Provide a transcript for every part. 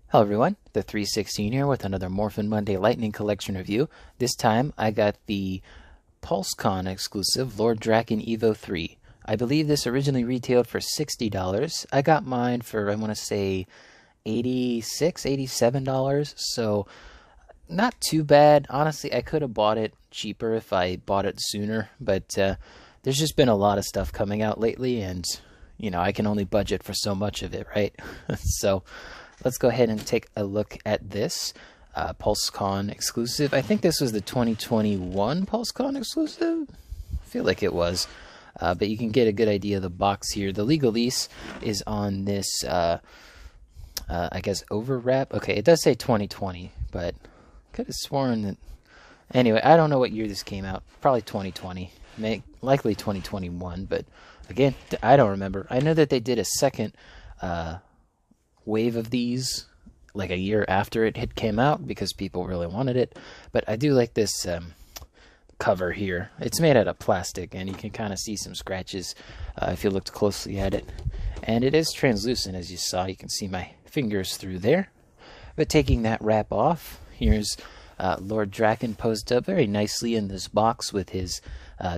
Hello everyone, the 316 here with another Morphin Monday Lightning Collection review. This time I got the Pulsecon exclusive Lord Drakkon Evo 3. I believe this originally retailed for $60. I got mine for, I want to say, $86, $87, so not too bad. Honestly, I could have bought it cheaper if I bought it sooner, but there's just been a lot of stuff coming out lately, and, you know, I can only budget for so much of it, right? So let's go ahead and take a look at this Pulsecon exclusive. I think this was the 2021 Pulsecon exclusive. I feel like it was. But you can get a good idea of the box here. The legal lease is on this, I guess, overwrap. Okay, it does say 2020, but could have sworn that... Anyway, I don't know what year this came out. Probably 2020. Likely 2021, but again, I don't remember. I know that they did a second... wave of these like a year after it came out because people really wanted it. But I do like this cover here. It's made out of plastic and you can kind of see some scratches if you looked closely at it, and it is translucent. As you saw, you can see my fingers through there. But taking that wrap off, here's Lord Drakkon posed up very nicely in this box with his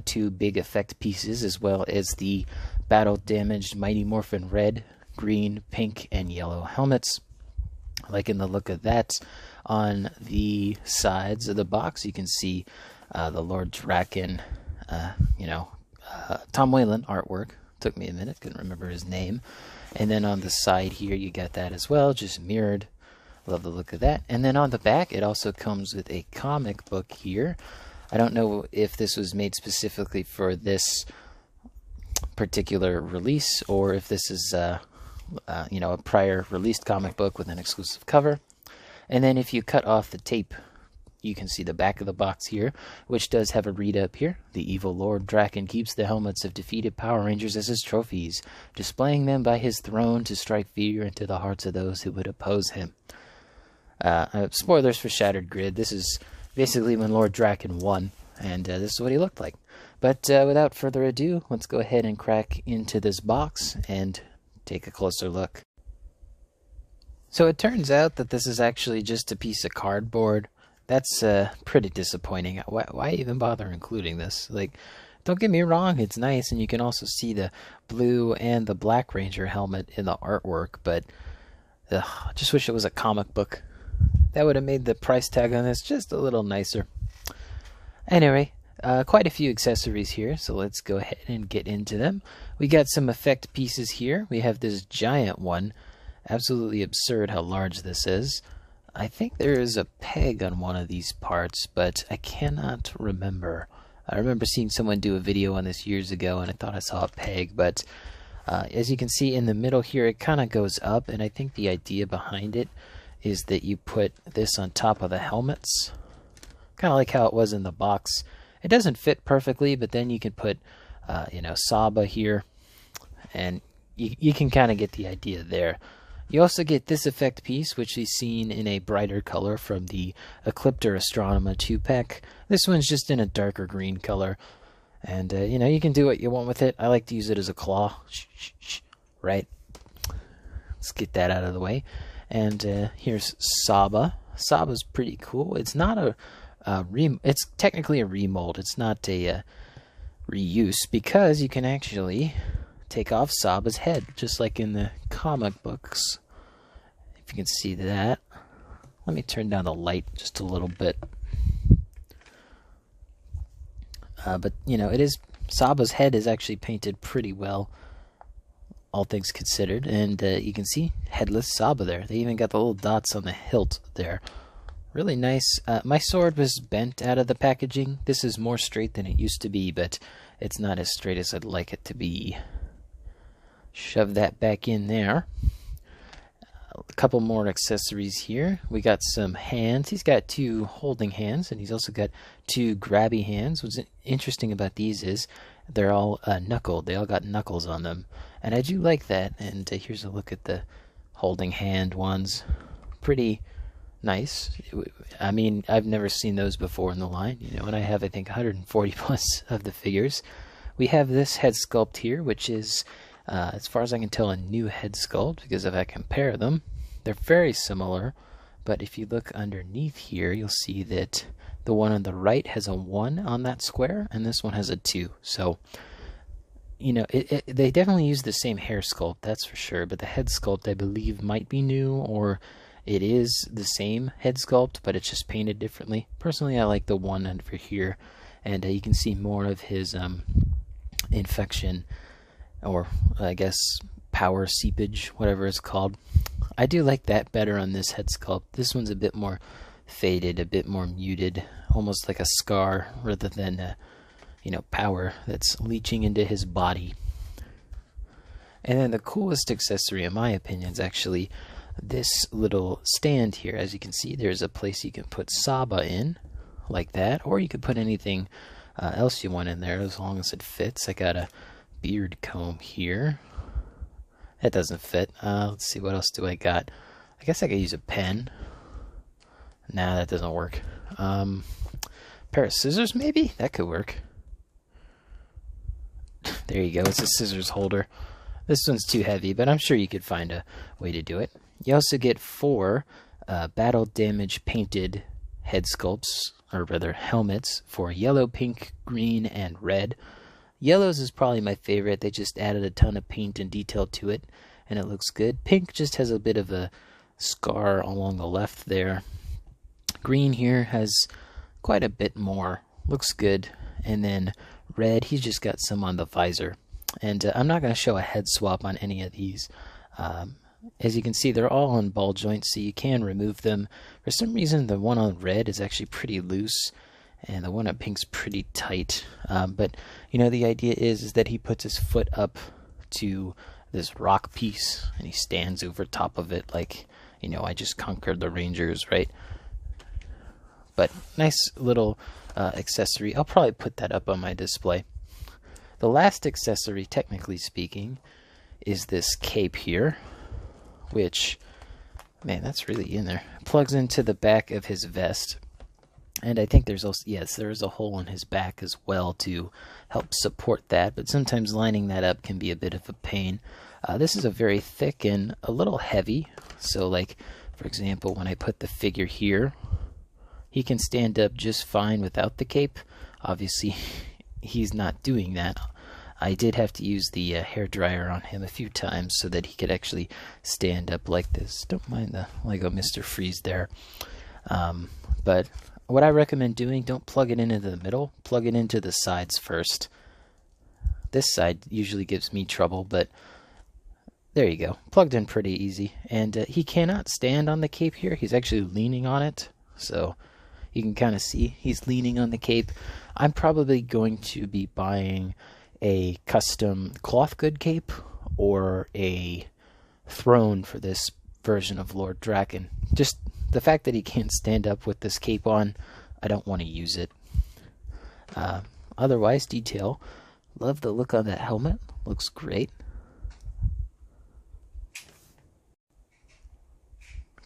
two big effect pieces, as well as the battle damaged Mighty Morphin red, green, pink, and yellow helmets. Liking the look of that. On the sides of the box, you can see the Lord Drakkon, Tom Whalen artwork. Took me a minute, couldn't remember his name. And then on the side here, you got that as well, just mirrored. Love the look of that. And then on the back, it also comes with a comic book here. I don't know if this was made specifically for this particular release, or if this is a prior released comic book with an exclusive cover. And then if you cut off the tape, you can see the back of the box here, which does have a read up here. The evil Lord Drakkon keeps the helmets of defeated Power Rangers as his trophies, displaying them by his throne to strike fear into the hearts of those who would oppose him. Spoilers for Shattered Grid. This is basically when Lord Drakkon won, and this is what he looked like. But without further ado, let's go ahead and crack into this box and take a closer look. So it turns out that this is actually just a piece of cardboard. That's pretty disappointing. Why even bother including this? Like, don't get me wrong, it's nice, and you can also see the blue and the Black Ranger helmet in the artwork, but I just wish it was a comic book. That would have made the price tag on this just a little nicer. Anyway, quite a few accessories here, so let's go ahead and get into them. We got some effect pieces here. We have this giant one. Absolutely absurd how large this is. I think there is a peg on one of these parts, but I cannot remember. I remember seeing someone do a video on this years ago, and I thought I saw a peg, but as you can see in the middle here, it kind of goes up, and I think the idea behind it is that you put this on top of the helmets, kind of like how it was in the box. It doesn't fit perfectly, but then you can put, Saba here, and you can kind of get the idea there. You also get this effect piece, which is seen in a brighter color from the Ecliptor Astronema 2-pack. This one's just in a darker green color, and, you can do what you want with it. I like to use it as a claw, right? Let's get that out of the way. And here's Saba. Saba's pretty cool. It's not it's technically a remold. It's not a reuse, because you can actually take off Saba's head, just like in the comic books. If you can see that. Let me turn down the light just a little bit. But, it is... Saba's head is actually painted pretty well, all things considered. And you can see headless Saba there. They even got the little dots on the hilt there. Really nice. My sword was bent out of the packaging. This is more straight than it used to be, but it's not as straight as I'd like it to be. Shove that back in there. A couple more accessories here. We got some hands. He's got two holding hands, and he's also got two grabby hands. What's interesting about these is they're all knuckled. They all got knuckles on them, and I do like that. And here's a look at the holding hand ones. Pretty nice. I mean, I've never seen those before in the line, and I have, I think, 140 plus of the figures. We have this head sculpt here, which is, as far as I can tell, a new head sculpt, because if I compare them, They're very similar, but if you look underneath here, you'll see that the one on the right has a 1 on that square, and this one has a 2. So, you know, they definitely use the same hair sculpt, that's for sure, but the head sculpt, I believe, might be new, or it is the same head sculpt, but it's just painted differently. Personally, I like the one over here, and you can see more of his infection, or I guess power seepage, whatever it's called. I do like that better on this head sculpt. This one's a bit more faded, a bit more muted, almost like a scar rather than you know, power that's leaching into his body. And then the coolest accessory, in my opinion, is actually this little stand here. As you can see, there's a place you can put Saba in, like that, or you could put anything else you want in there, as long as it fits. I got a beard comb here. That doesn't fit. Let's see, what else do I got? I guess I could use a pen. Nah, that doesn't work. Pair of scissors, maybe? That could work. There you go, it's a scissors holder. This one's too heavy, but I'm sure you could find a way to do it. You also get 4 battle damage painted head sculpts, or rather helmets, for yellow, pink, green, and red. Yellows is probably my favorite. They just added a ton of paint and detail to it, and it looks good. Pink just has a bit of a scar along the left there. Green here has quite a bit more. Looks good. And then red, he's just got some on the visor. And I'm not going to show a head swap on any of these. As you can see, they're all on ball joints, so you can remove them. For some reason, the one on red is actually pretty loose, and the one on pink's pretty tight. But, you know, the idea is that he puts his foot up to this rock piece, and he stands over top of it like, you know, I just conquered the Rangers, right? But nice little accessory. I'll probably put that up on my display. The last accessory, technically speaking, is this cape here, which, man, that's really in there. Plugs into the back of his vest. And I think there's also, yes, there is a hole in his back as well to help support that, but sometimes lining that up can be a bit of a pain. This is a very thick and a little heavy, so like, for example, when I put the figure here, he can stand up just fine without the cape. Obviously, he's not doing that. I did have to use the hair dryer on him a few times so that he could actually stand up like this. Don't mind the Lego Mr. Freeze there. But what I recommend doing, don't plug it into the middle. Plug it into the sides first. This side usually gives me trouble, but there you go. Plugged in pretty easy. And he cannot stand on the cape here. He's actually leaning on it. So you can kind of see he's leaning on the cape. I'm probably going to be buying a custom cloth good cape or a throne for this version of Lord Drakkon. Just the fact that he can't stand up with this cape on, I don't want to use it. Otherwise, detail. Love the look on that helmet. Looks great.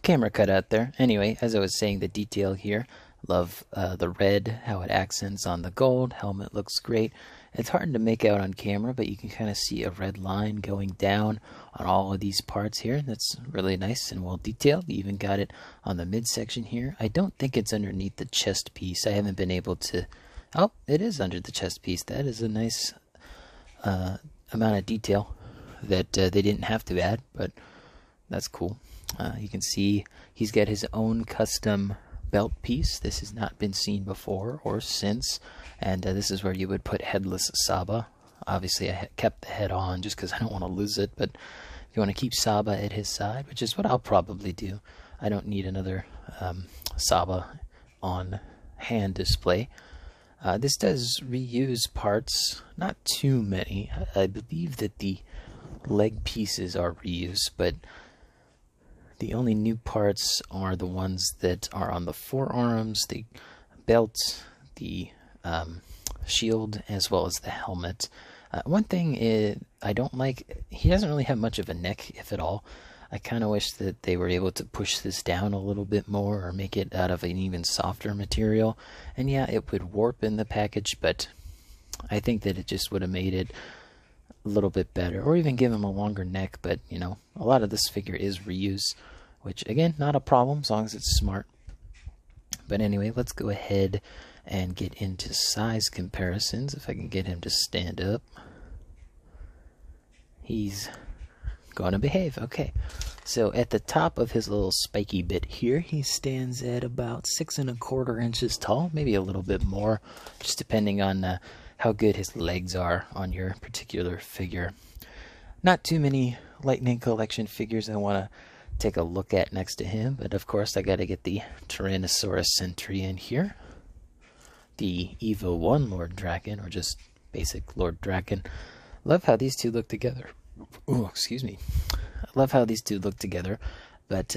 Camera cut out there. Anyway, as I was saying, the detail here. Love the red, how it accents on the gold. Helmet looks great. It's hard to make out on camera, but you can kind of see a red line going down on all of these parts here. That's really nice and well detailed. You even got it on the midsection here. I don't think it's underneath the chest piece. I haven't been able to... Oh, it is under the chest piece. That is a nice amount of detail that they didn't have to add, but that's cool. You can see he's got his own custom belt piece. This has not been seen before or since, and this is where you would put headless Saba. Obviously I kept the head on just because I don't want to lose it, but if you want to keep Saba at his side, which is what I'll probably do, I don't need another Saba on hand display. This does reuse parts, not too many. I believe that the leg pieces are reused, but the only new parts are the ones that are on the forearms, the belt, the shield, as well as the helmet. One thing is, I don't like, he doesn't really have much of a neck, if at all. I kind of wish that they were able to push this down a little bit more or make it out of an even softer material. And yeah, it would warp in the package, but I think that it just would have made it a little bit better, or even give him a longer neck. But, you know, a lot of this figure is reuse, which again, not a problem as long as it's smart. But anyway, let's go ahead and get into size comparisons. If I can get him to stand up. He's going to behave. Okay. So at the top of his little spiky bit here, he stands at about 6¼ inches tall, maybe a little bit more, just depending on how good his legs are on your particular figure. Not too many Lightning Collection figures I want to take a look at next to him, but of course I got to get the Tyrannosaurus Sentry in here, the Evo 1 Lord Drakkon, or just basic Lord Drakkon. Love how these two look together. Oh, excuse me. I love how these two look together, but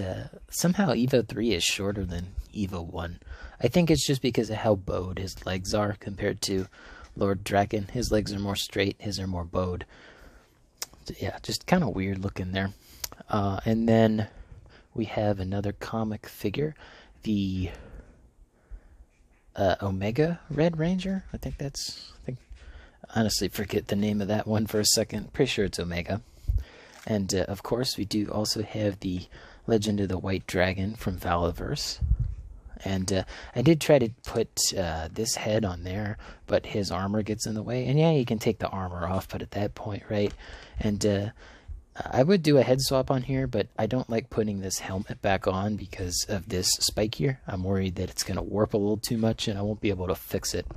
somehow Evo 3 is shorter than Evo 1. I think it's just because of how bowed his legs are compared to Lord Drakkon. His legs are more straight, his are more bowed. So yeah, just kind of weird looking there. And then we have another comic figure, the Omega Red Ranger. I honestly forget the name of that one for a second. Pretty sure it's Omega. And of course, we do also have the Legend of the White Dragon from Valaverse. And I did try to put this head on there, but his armor gets in the way. And yeah, you can take the armor off, but at that point, right? And I would do a head swap on here, but I don't like putting this helmet back on because of this spike here. I'm worried that it's going to warp a little too much and I won't be able to fix it.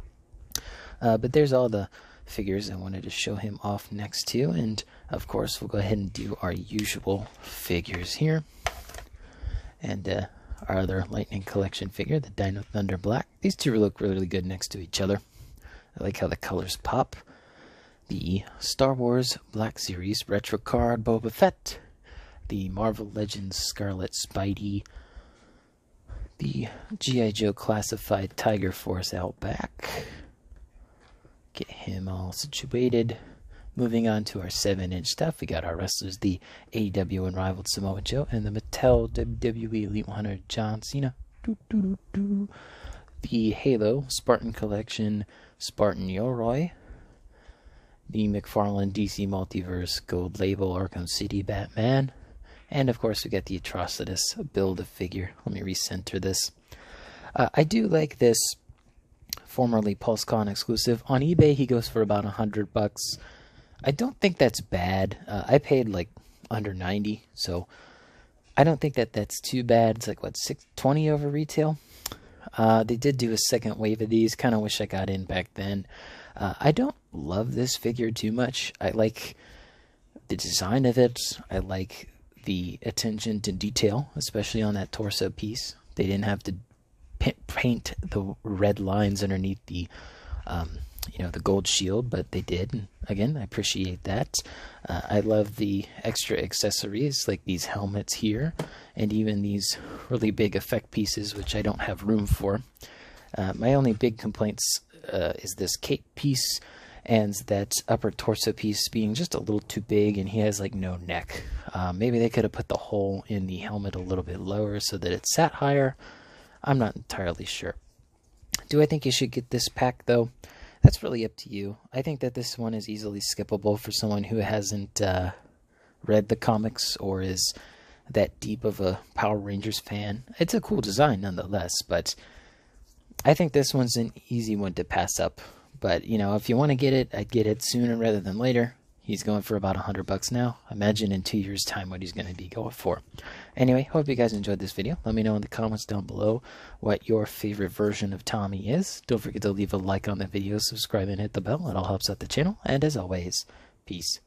But there's all the figures I wanted to show him off next to, and of course we'll go ahead and do our usual figures here. And our other Lightning Collection figure, the Dino Thunder Black. These two look really good next to each other. I like how the colors pop. The Star Wars Black Series Retro Card Boba Fett. The Marvel Legends Scarlet Spidey. The G.I. Joe Classified Tiger Force Outback. Get him all situated. Moving on to our 7-inch stuff, we got our wrestlers, the AEW Unrivaled Samoa Joe and the Mattel WWE Elite 100 John Cena. The Halo Spartan Collection Spartan Yoroi. The McFarlane DC Multiverse Gold Label Arkham City Batman. And of course we got the Atrocitus Build-A-Figure. Let me recenter this. I do like this formerly Pulsecon exclusive. On eBay he goes for about $100. I don't think that's bad. I paid like under 90, so I don't think that that's too bad. It's like what, $620 over retail. They did do a second wave of these. Kind of wish I got in back then. I don't love this figure too much. I like the design of it. I like the attention to detail, especially on that torso piece. They didn't have to paint the red lines underneath the the gold shield, but they did, and again, I appreciate that. I love the extra accessories, like these helmets here, and even these really big effect pieces, which I don't have room for. My only big complaints is this cape piece, and that upper torso piece being just a little too big, and he has like no neck. Maybe they could have put the hole in the helmet a little bit lower so that it sat higher. I'm not entirely sure. Do I think you should get this pack, though? That's really up to you. I think that this one is easily skippable for someone who hasn't read the comics or is that deep of a Power Rangers fan. It's a cool design nonetheless, but I think this one's an easy one to pass up. But, if you want to get it, I'd get it sooner rather than later. He's going for about $100 now. Imagine in 2 years' time what he's going to be going for. Anyway, hope you guys enjoyed this video. Let me know in the comments down below what your favorite version of Tommy is. Don't forget to leave a like on the video, subscribe, and hit the bell. It all helps out the channel. And as always, peace.